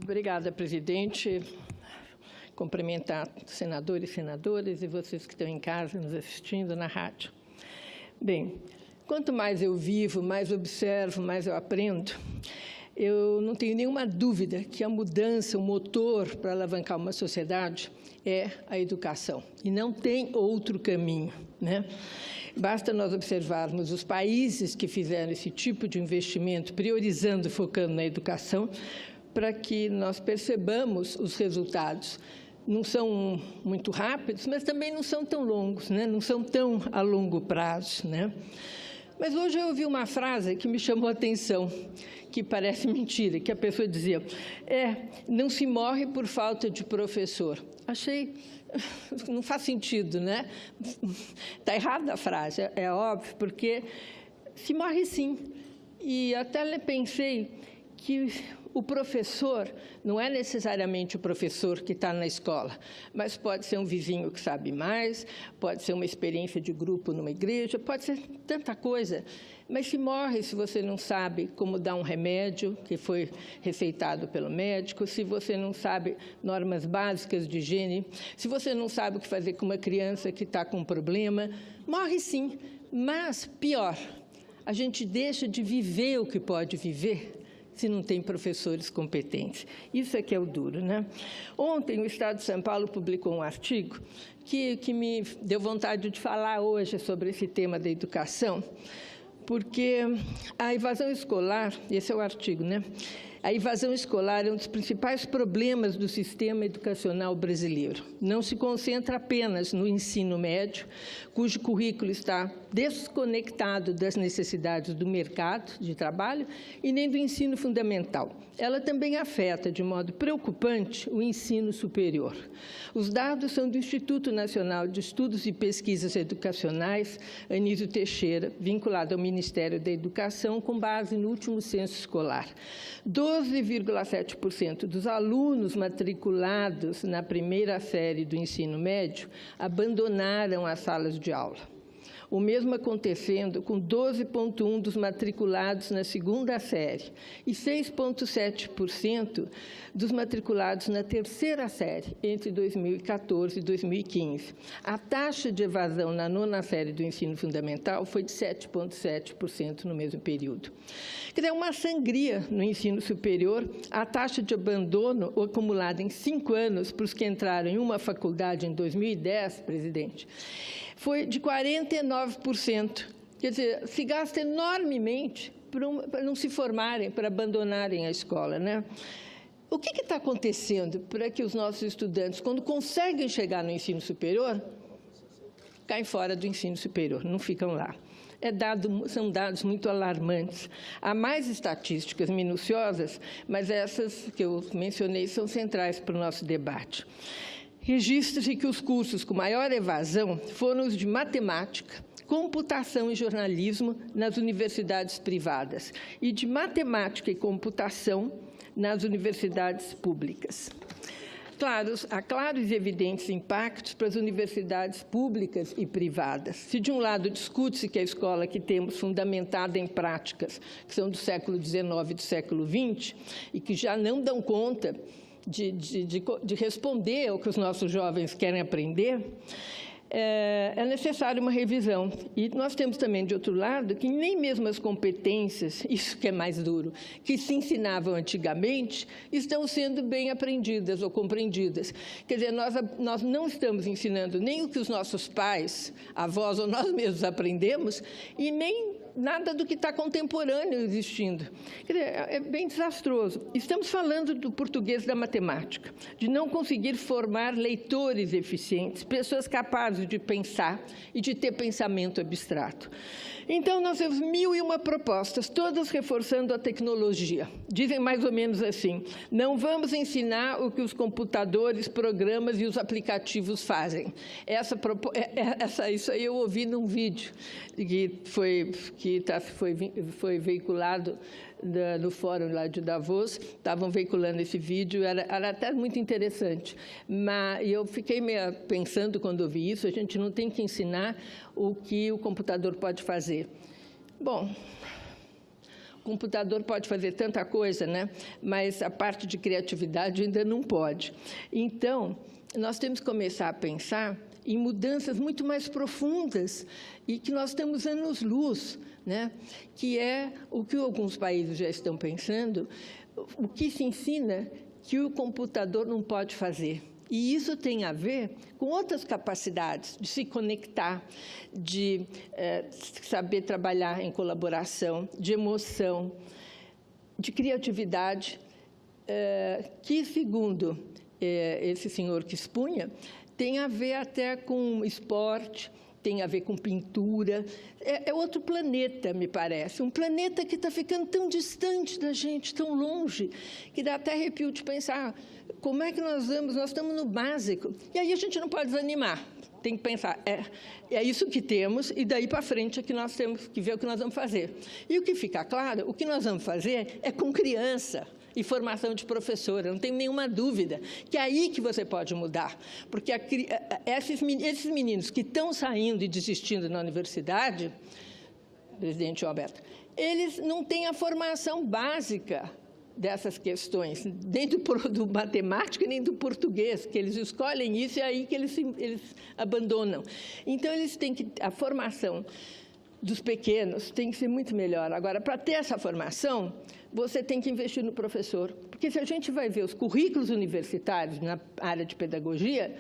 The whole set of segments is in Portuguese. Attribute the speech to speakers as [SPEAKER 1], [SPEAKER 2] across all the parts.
[SPEAKER 1] Obrigada, presidente. Cumprimentar senadores e senadoras e vocês que estão em casa nos assistindo na rádio. Bem, quanto mais eu vivo, mais observo, mais eu aprendo. Eu não tenho nenhuma dúvida que a mudança, o motor para alavancar uma sociedade é a educação. E não tem outro caminho, né? Basta nós observarmos os países que fizeram esse tipo de investimento, priorizando, focando na educação, para que nós percebamos os resultados. Não são muito rápidos, mas também não são tão longos, né? Não são tão a longo prazo, né? Mas hoje eu ouvi uma frase que me chamou a atenção, que parece mentira, que a pessoa dizia, não se morre por falta de professor. Achei, não faz sentido, né? Está errada a frase, é óbvio, porque se morre sim. E até pensei que o professor não é necessariamente o professor que está na escola, mas pode ser um vizinho que sabe mais, pode ser uma experiência de grupo numa igreja, pode ser tanta coisa. Mas se morre se você não sabe como dar um remédio que foi receitado pelo médico, se você não sabe normas básicas de higiene, se você não sabe o que fazer com uma criança que está com um problema, morre sim. Mas, pior, a gente deixa de viver o que pode viver se não tem professores competentes. Isso é que é o duro, né? Ontem, o Estado de São Paulo publicou um artigo que me deu vontade de falar hoje sobre esse tema da educação, porque a evasão escolar, esse é o artigo, né? A evasão escolar é um dos principais problemas do sistema educacional brasileiro. Não se concentra apenas no ensino médio, cujo currículo está desconectado das necessidades do mercado de trabalho e nem do ensino fundamental. Ela também afeta, de modo preocupante, o ensino superior. Os dados são do Instituto Nacional de Estudos e Pesquisas Educacionais, Anísio Teixeira, vinculado ao Ministério da Educação, com base no último censo escolar. 12,7% dos alunos matriculados na primeira série do ensino médio abandonaram as salas de aula. O mesmo acontecendo com 12,1% dos matriculados na segunda série e 6,7% dos matriculados na terceira série entre 2014 e 2015. A taxa de evasão na nona série do ensino fundamental foi de 7,7% no mesmo período. Quer dizer, uma sangria no ensino superior. A taxa de abandono acumulada em 5 anos para os que entraram em uma faculdade em 2010, presidente, foi de 49%. Quer dizer, se gasta enormemente para não se formarem, para abandonarem a escola, né? O que está acontecendo para que os nossos estudantes, quando conseguem chegar no ensino superior, caem fora do ensino superior, não ficam lá? São dados muito alarmantes. Há mais estatísticas minuciosas, mas essas que eu mencionei são centrais para o nosso debate. Registra-se que os cursos com maior evasão foram os de matemática, computação e jornalismo nas universidades privadas e de matemática e computação nas universidades públicas. Há claros e evidentes impactos para as universidades públicas e privadas. Se, de um lado, discute-se que a escola que temos fundamentada em práticas que são do século XIX e do século XX e que já não dão conta de responder ao que os nossos jovens querem aprender, é necessária uma revisão. E nós temos também, de outro lado, que nem mesmo as competências, isso que é mais duro, que se ensinavam antigamente, estão sendo bem aprendidas ou compreendidas. Quer dizer, nós não estamos ensinando nem o que os nossos pais, avós ou nós mesmos aprendemos, e nem nada do que está contemporâneo existindo. Quer dizer, é bem desastroso. Estamos falando do português da matemática, de não conseguir formar leitores eficientes, pessoas capazes de pensar e de ter pensamento abstrato. Então, nós temos 1001 propostas, todas reforçando a tecnologia. Dizem mais ou menos assim, não vamos ensinar o que os computadores, programas e os aplicativos fazem. Isso aí eu ouvi num vídeo que foi veiculado no fórum lá de Davos, estavam veiculando esse vídeo, era até muito interessante. Mas eu fiquei meio pensando quando ouvi isso, a gente não tem que ensinar o que o computador pode fazer. Bom, o computador pode fazer tanta coisa, né? Mas a parte de criatividade ainda não pode. Então, nós temos que começar a pensar em mudanças muito mais profundas e que nós estamos anos-luz, né? Que é o que alguns países já estão pensando, o que se ensina que o computador não pode fazer. E isso tem a ver com outras capacidades de se conectar, de saber trabalhar em colaboração, de emoção, de criatividade, que, segundo esse senhor que expunha, tem a ver até com esporte, tem a ver com pintura. É outro planeta, me parece. Um planeta que está ficando tão distante da gente, tão longe, que dá até arrepio de pensar como é que nós vamos, nós estamos no básico. E aí a gente não pode desanimar. Tem que pensar, é isso que temos, e daí para frente é que nós temos que ver o que nós vamos fazer. E o que fica claro, o que nós vamos fazer é com criança e formação de professora, não tenho nenhuma dúvida, que é aí que você pode mudar. Porque esses meninos que estão saindo e desistindo na universidade, presidente Alberto, eles não têm a formação básica dessas questões, nem do matemática, nem do português, que eles escolhem isso e é aí que eles abandonam. Então, eles têm que... A formação dos pequenos tem que ser muito melhor. Agora, para ter essa formação, você tem que investir no professor. Porque se a gente vai ver os currículos universitários na área de pedagogia,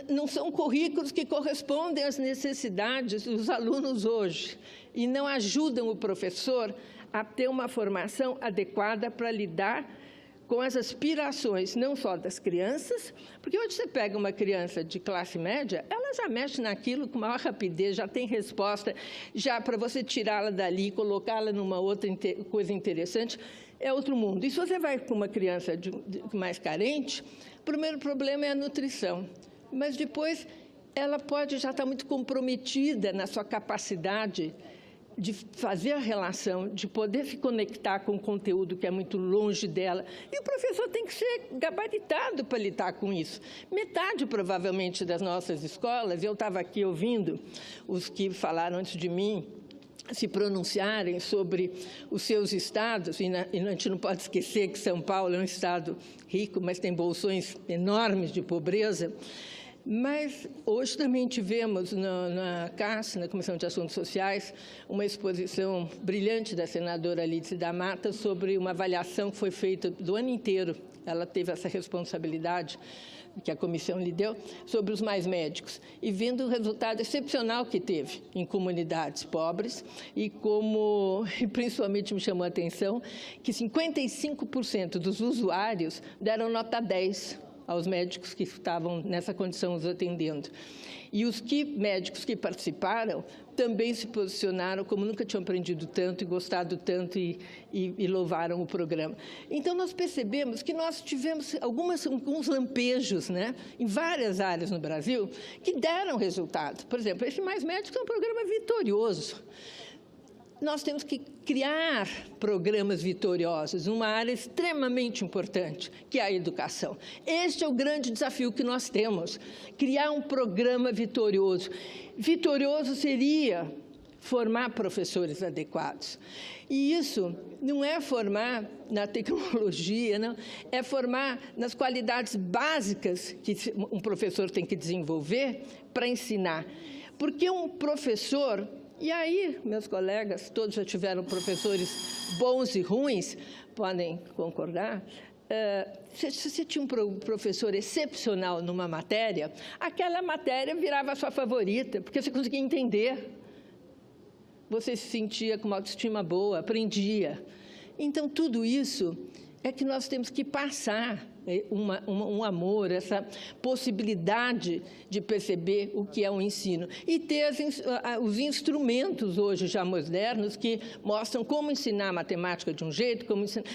[SPEAKER 1] não são currículos que correspondem às necessidades dos alunos hoje e não ajudam o professor a ter uma formação adequada para lidar com as aspirações, não só das crianças, porque hoje você pega uma criança de classe média, ela já mexe naquilo com maior rapidez, já tem resposta, já para você tirá-la dali e colocá-la numa outra coisa interessante, é outro mundo. E se você vai com uma criança mais carente, o primeiro problema é a nutrição, mas depois ela pode já estar muito comprometida na sua capacidade de fazer a relação, de poder se conectar com o conteúdo que é muito longe dela. E o professor tem que ser gabaritado para lidar com isso. Metade, provavelmente, das nossas escolas, eu estava aqui ouvindo os que falaram antes de mim, se pronunciarem sobre os seus estados, e a gente não pode esquecer que São Paulo é um estado rico, mas tem bolsões enormes de pobreza. Mas hoje também tivemos na CAS, na Comissão de Assuntos Sociais, uma exposição brilhante da senadora Lídice da Mata sobre uma avaliação que foi feita do ano inteiro. Ela teve essa responsabilidade que a comissão lhe deu, sobre os mais médicos, e vendo o resultado excepcional que teve em comunidades pobres, e principalmente me chamou a atenção, que 55% dos usuários deram nota 10 aos médicos que estavam nessa condição os atendendo. E os médicos que participaram também se posicionaram como nunca tinham aprendido tanto e gostado tanto e louvaram o programa. Então, nós percebemos que nós tivemos alguns lampejos, né, em várias áreas no Brasil que deram resultado. Por exemplo, esse Mais Médicos é um programa vitorioso. Nós temos que criar programas vitoriosos numa área extremamente importante, que é a educação. Este é o grande desafio que nós temos, criar um programa vitorioso. Vitorioso seria formar professores adequados. E isso não é formar na tecnologia, não, é formar nas qualidades básicas que um professor tem que desenvolver para ensinar. Porque um professor... E aí, meus colegas, todos já tiveram professores bons e ruins, podem concordar. Se você tinha um professor excepcional numa matéria, aquela matéria virava a sua favorita, porque você conseguia entender. Você se sentia com uma autoestima boa, aprendia. Então, tudo isso é que nós temos que passar um amor, essa possibilidade de perceber o que é um ensino. E ter os instrumentos hoje já modernos que mostram como ensinar matemática de um jeito,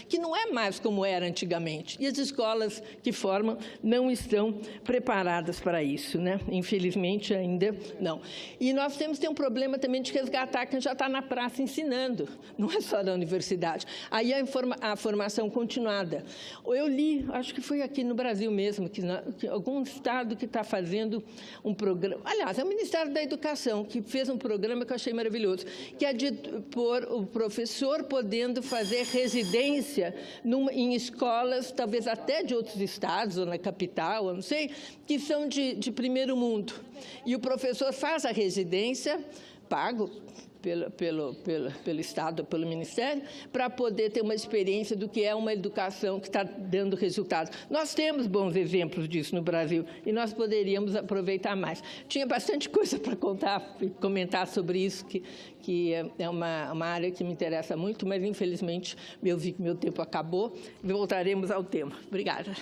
[SPEAKER 1] que não é mais como era antigamente. E as escolas que formam não estão preparadas para isso, né? Infelizmente, ainda não. E nós temos que ter um problema também de resgatar quem já está na praça ensinando, não é só da universidade. Aí a formação continuada. Eu li, acho que que foi aqui no Brasil mesmo, que algum estado que está fazendo um programa, aliás, é o Ministério da Educação, que fez um programa que eu achei maravilhoso, que é de pôr o professor podendo fazer residência em escolas, talvez até de outros estados, ou na capital, eu não sei, que são de primeiro mundo. E o professor faz a residência, pago pelo Estado, pelo Ministério, para poder ter uma experiência do que é uma educação que está dando resultado. Nós temos bons exemplos disso no Brasil e nós poderíamos aproveitar mais. Tinha bastante coisa para contar e comentar sobre isso, que é uma área que me interessa muito, mas, infelizmente, eu vi que meu tempo acabou e voltaremos ao tema. Obrigada.